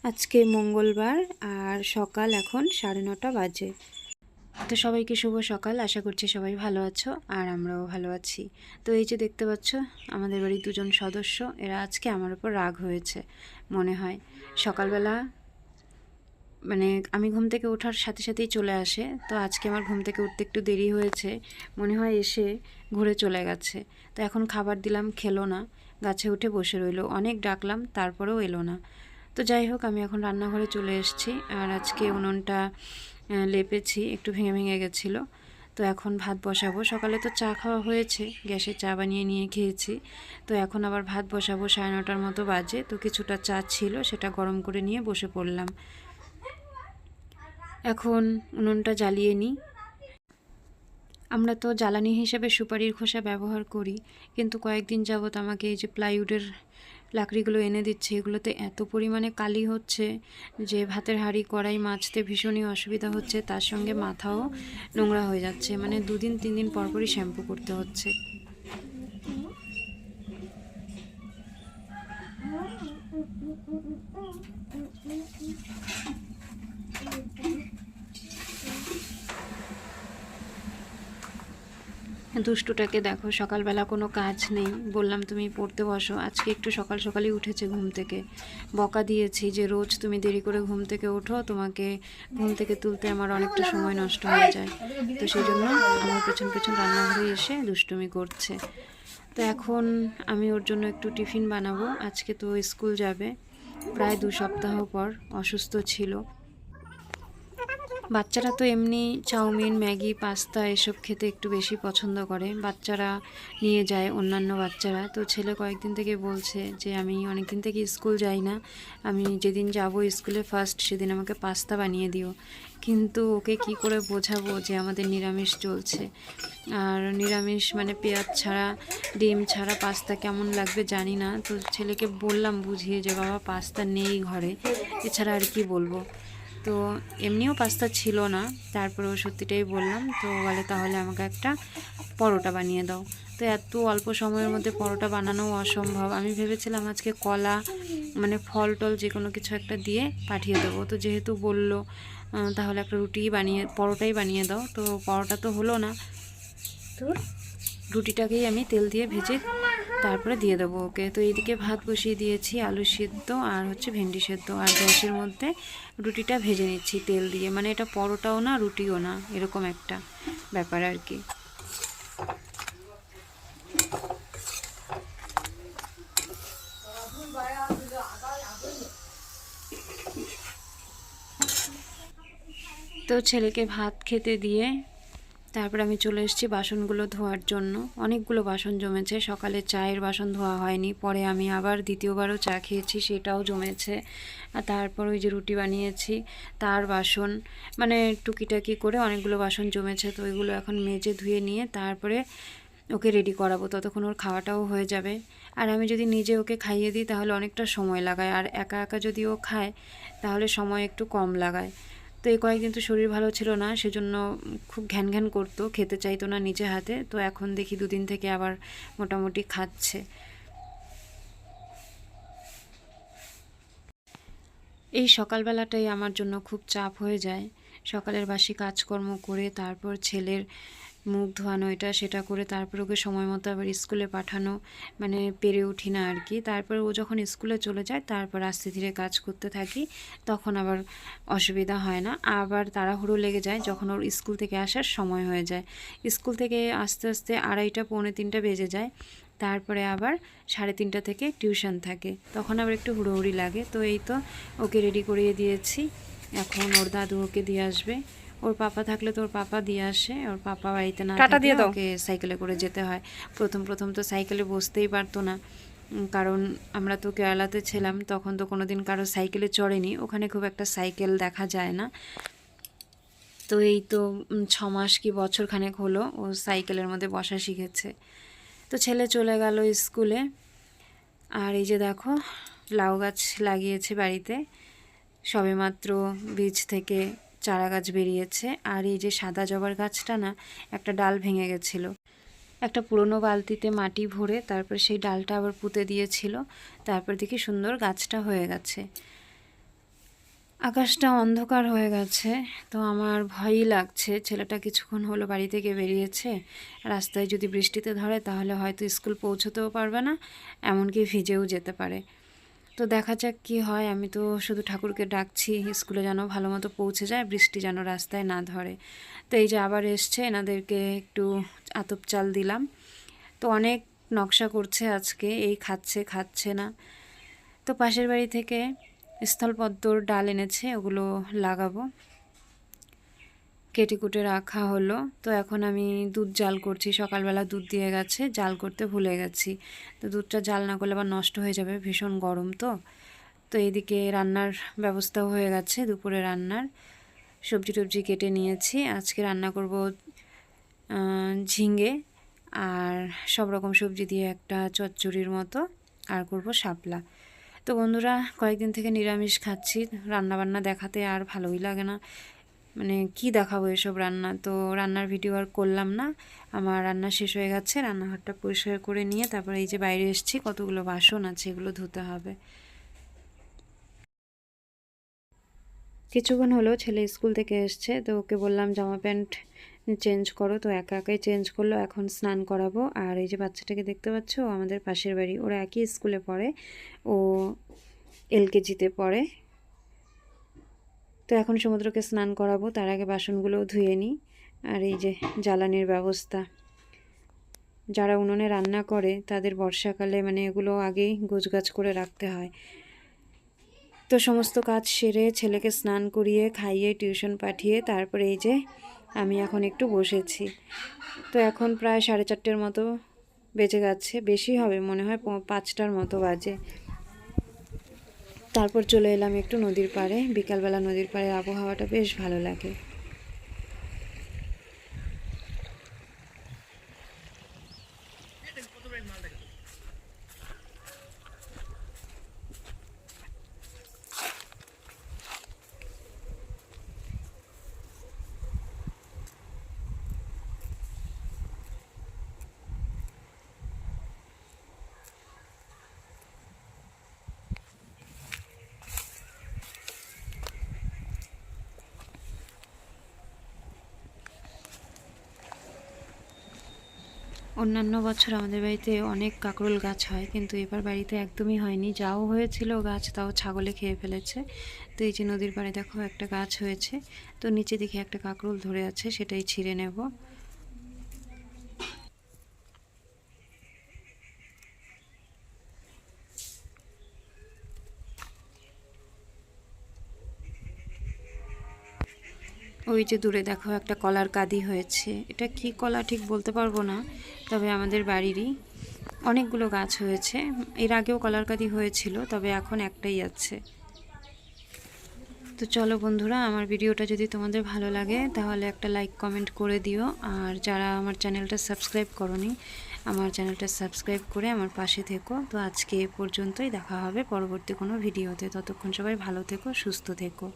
আজকে মঙ্গলবার আর সকাল এখন 9:30 বাজে। তো সবাইকে শুভ সকাল। আশা করছি সবাই ভালো আছো আর আমরাও ভালো আছি। তো এই যে দেখতে পাচ্ছ আমাদের বাড়ির দুজন সদস্য, এরা আজকে আমার উপর রাগ হয়েছে মনে হয়। সকালবেলা মানে আমি ঘুম থেকে ওঠার সাথে সাথেই চলে আসে, তো আজকে আমার ঘুম থেকে উঠতে একটু দেরি হয়েছে মনে হয়, এসে ঘুরে চলে গেছে। তো এখন খাবার দিলাম, খেলো না, গাছে উঠে বসে রইলো। অনেক ডাকলাম তারপরেও এলো না। তো যাই হোক, আমি এখন রান্নাঘরে চলে এসেছি আর আজকে উনুনটা লেপেছি, একটু ভেঙে ভেঙে গেছিলো। তো এখন ভাত বসাবো। সকালে তো চা খাওয়া হয়েছে, গ্যাসে চা বানিয়ে নিয়ে খেয়েছি। তো এখন আবার ভাত বসাবো, 9:30 মতো বাজে। তো কিছুটা চা ছিল, সেটা গরম করে নিয়ে বসে পড়লাম। এখন উনুনটা জ্বালিয়ে নিই। আমরা তো জ্বালানি হিসেবে সুপারির খোসা ব্যবহার করি, কিন্তু কয়েকদিন যাবত আমাকে এই যে প্লাইউডের লাকড়িগুলো এনে দিচ্ছে, এগুলোতে এত পরিমাণে কালি হচ্ছে যে ভাতের হাঁড়ি কড়াই মাজতে ভীষণই অসুবিধা হচ্ছে। তার সঙ্গে মাথাও নোংরা হয়ে যাচ্ছে, মানে 2-3 দিন পরপরই শ্যাম্পু করতে হচ্ছে। দুষ্টুটাকে দেখো, সকালবেলা কোনো কাজ নেই, বললাম তুমি পড়তে বসো। আজকে একটু সকাল সকালই উঠেছে ঘুম থেকে। বকা দিয়েছি যে রোজ তুমি দেরি করে ঘুম থেকে ওঠো, তোমাকে ঘুম থেকে তুলতে আমার অনেকটা সময় নষ্ট হয়ে যায়। তো সেই জন্য আমার পেছন পেছন রান্নাঘরে এসে দুষ্টুমি করছে। তো এখন আমি ওর জন্য একটু টিফিন বানাবো। আজকে তো স্কুল যাবে, প্রায় 2 সপ্তাহ পর অসুস্থ ছিল। বাচ্চারা তো এমনি চাউমিন, ম্যাগি, পাস্তা এসব খেতে একটু বেশি পছন্দ করে। বাচ্চারা নিয়ে যায়, অন্যান্য বাচ্চারা। তো ছেলে কয়েকদিন থেকে বলছে যে আমি অনেক দিন থেকে স্কুল যাই না, আমি যেদিন যাব স্কুলে ফার্স্ট সেদিন আমাকে পাস্তা বানিয়ে দিও। কিন্তু ওকে কি করে বোঝাবো যে আমাদের নিরামিষ চলছে, আর নিরামিষ মানে পেঁয়াজ ছাড়া, ডিম ছাড়া পাস্তা কেমন লাগবে জানি না। তো ছেলেকে বললাম বুঝিয়ে যে বাবা পাস্তা নেই ঘরে, এছাড়া আর কি বলবো। তো এমনিও পাস্তা ছিল না, তারপরেও সত্যিটাই বললাম। তো বলে তাহলে আমাকে একটা পরোটা বানিয়ে দাও। তো এত অল্প সময়ের মধ্যে পরোটা বানানো অসম্ভব। আমি ভেবেছিলাম আজকে কলা মানে ফল টল যে কোনো কিছু একটা দিয়ে পাঠিয়ে দেবো। তো যেহেতু বললো তাহলে একটা পরোটাই বানিয়ে দাও, তো পরোটা তো হলো না। তো রুটিটাকেই আমি তেল দিয়ে ভেজে তারপরে দিয়ে দেবো ওকে। তো এইদিকে ভাত বসিয়ে দিয়েছি, আলু সিদ্ধ আর হচ্ছে ভেন্ডি সেদ্ধ, আর গ্যাসের মধ্যে রুটিটা ভেজে নিচ্ছি তেল দিয়ে। মানে এটা পরোটাও না রুটিও না, এরকম একটা ব্যাপার আর কি। তো ছেলেকে ভাত খেতে দিয়ে তারপর আমি চলে এসেছি বাসনগুলো ধোয়ার জন্য। অনেকগুলো বাসন জমেছে, সকালে চায়ের বাসন ধোয়া হয়নি, পরে আমি আবার দ্বিতীয়বারও চা খেয়েছি, সেটাও জমেছে। আর তারপর ওই যে রুটি বানিয়েছি তার বাসন, মানে টুকিটাকি করে অনেকগুলো বাসন জমেছে। তো ওইগুলো এখন মেজে ধুয়ে নিয়ে তারপরে ওকে রেডি করাবো, ততক্ষণ ওর খাওয়াটাও হয়ে যাবে। আর আমি যদি নিজে ওকে খাইয়ে দিই তাহলে অনেকটা সময় লাগায়, আর একা একা যদি ও খায় তাহলে সময় একটু কম লাগায়। তো এই কয়েকদিন তো শরীর ভালো ছিল না, সেজন্য খুব ঘ্যান ঘ্যান করতো, খেতে চাইতো না নিজে হাতে। তো এখন দেখি 2 দিন থেকে আবার মোটামুটি খাচ্ছে। এই সকালবেলাটাই আমার জন্য খুব চাপ হয়ে যায়। সকালের বাসি কাজকর্ম করে তারপর ছেলের মুখ ধোয়ানো, এটা সেটা করে তারপর ওকে সময় মতো আবার স্কুলে পাঠানো, মানে পেরে উঠি না আর কি। তারপর ও যখন স্কুলে চলে যায় তারপর আস্তে ধীরে কাজ করতে থাকি, তখন আবার অসুবিধা হয় না। আবার তাড়াহুড়ো লেগে যায় যখন ওর স্কুল থেকে আসার সময় হয়ে যায়। স্কুল থেকে আস্তে আস্তে 2:30 পৌনে 3টা বেজে যায়। তারপরে আবার 3:30 থেকে টিউশন থাকে, তখন আবার একটু হুড়োহুড়ি লাগে। তো এই তো ওকে রেডি করিয়ে দিয়েছি, এখন ওর দাদু ওকে দিয়ে আসবে। ওর পাপা থাকলে তো ওর পাপা দিয়ে আসে, ওর পাপা বাড়িতে না থাকলে ওকে সাইকেলে করে যেতে হয়। প্রথম প্রথম তো সাইকেলে বসতেই পারতো না, কারণ আমরা তো কেরালাতে ছিলাম, তখন তো কোনো দিন কারো সাইকেলে চড়েনি, ওখানে খুব একটা সাইকেল দেখা যায় না। তো এই তো 6 মাস কি বছর খানেক হলো ও সাইকেলের মধ্যে বসা শিখেছে। তো ছেলে চলে গেল স্কুলে। আর এই যে দেখো লাউ গাছ লাগিয়েছে বাড়িতে, সবেমাত্র বীজ থেকে চারা গাছ বেরিয়েছে। আর এই যে সাদা জবার গাছটা না, একটা ডাল ভেঙে গেছিলো, একটা পুরনো বালতিতে মাটি ভরে তারপর সেই ডালটা আবার পুঁতে দিয়েছিল, তারপর দেখি সুন্দর গাছটা হয়ে গেছে। আকাশটা অন্ধকার হয়ে গেছে, তো আমার ভয়ই লাগছে। ছেলেটা কিছুক্ষণ হলো বাড়ি থেকে বেরিয়েছে, রাস্তায় যদি বৃষ্টিতে ধরে তাহলে হয়তো স্কুল পৌঁছতেও পারবে না, এমনকি ভিজেও যেতে পারে। তো দেখা যাক কি হয়। আমি তো শুধু ঠাকুরকে ডাকছি স্কুলে যেন ভালো মতো পৌঁছে যায়, বৃষ্টি যেন রাস্তায় না ধরে। তো এই যে আবার এসছে, এনাদেরকে একটু আতপ চাল দিলাম। তো অনেক নকশা করছে আজকে, এই খাচ্ছে খাচ্ছে না। তো পাশের বাড়ি থেকে স্থলপদ্মর ডাল এনেছে, ওগুলো লাগাবো, কেটে কুটে রাখা হলো। তো এখন আমি দুধ জাল করছি, সকালবেলা দুধ দিয়ে গেছে, জাল করতে ভুলে গেছি। তো দুধটা জাল না করলে আবার নষ্ট হয়ে যাবে, ভীষণ গরম তো। তো এইদিকে রান্নার ব্যবস্থাও হয়ে গেছে, দুপুরে রান্নার সবজি টবজি কেটে নিয়েছি। আজকে রান্না করব ঝিঙে আর সব রকম সবজি দিয়ে একটা চচ্চড়ির মতো, আর করব শাপলা। তো বন্ধুরা, কয়েকদিন থেকে নিরামিষ খাচ্ছি, রান্নাবান্না দেখাতে আর ভালোই লাগে না, মানে কি দেখাবো এসব রান্না। তো রান্নার ভিডিও আর করলাম না। আমার রান্না শেষ হয়ে গেছে, রান্নাঘরটা পরিষ্কার করে নিয়ে তারপরে এই যে বাইরে এসেছি, কতগুলো বাসন আছে এগুলো ধুতে হবে। কিছুক্ষণ হলো ছেলে স্কুল থেকে এসছে, তো ওকে বললাম জামা প্যান্ট চেঞ্জ করো, তো একা একাই চেঞ্জ করলো। এখন স্নান করাবো। আর এই যে বাচ্চাটাকে দেখতে পাচ্ছ, ও আমাদের পাশের বাড়ি, ওরা একই স্কুলে পড়ে, ও এলকেজিতে পড়ে। তো এখন সমুদ্রকে স্নান করাবো, তার আগে বাসনগুলোও ধুয়ে নিই। আর এই যে জ্বালানির ব্যবস্থা, যারা উনুনে রান্না করে তাদের বর্ষাকালে মানে এগুলো আগেই গোছগাছ করে রাখতে হয়। তো সমস্ত কাজ সেরে ছেলেকে স্নান করিয়ে খাইয়ে টিউশন পাঠিয়ে তারপরে এই যে আমি এখন একটু বসেছি। তো এখন প্রায় 4:30 মতো বেজে গেছে, বেশি হবে মনে হয়, 5টার মতো বাজে। তারপর চলে এলাম একটু নদীর পাড়ে, বিকালবেলা নদীর পাড়ে আবহাওয়াটা বেশ ভালো লাগে। অন্যান্য বছর আমাদের বাড়িতে অনেক কাঁকরোল গাছ হয়, কিন্তু এবার বাড়িতে একদমই হয়নি। যাও হয়েছিল গাছ, তাও ছাগলে খেয়ে ফেলেছে। তো এই যে নদীর পাড়ে দেখো একটা গাছ হয়েছে, তো নিচে দেখে একটা কাঁকরোল ধরে আছে, সেটাই ছিঁড়ে নেব। ওই যে দূরে দেখো একটা কলার কাঁদি হয়েছে, এটা কি কলা ঠিক বলতে পারবো না, তবে আমাদের বাড়িরই। অনেকগুলো গাছ হয়েছে, এর আগেও কলার কাঁদি হয়েছিল, তবে এখন একটাই আছে। তো চলো বন্ধুরা, আমার ভিডিওটা যদি তোমাদের ভালো লাগে তাহলে একটা লাইক কমেন্ট করে দিও। আর যারা আমার চ্যানেলটা সাবস্ক্রাইব করোনি, আমার চ্যানেলটা সাবস্ক্রাইব করে আমার পাশে থেকো। তো আজকে এ পর্যন্তই, দেখা হবে পরবর্তী কোনো ভিডিওতে। ততক্ষণ সবাই ভালো থেকো, সুস্থ থেকো।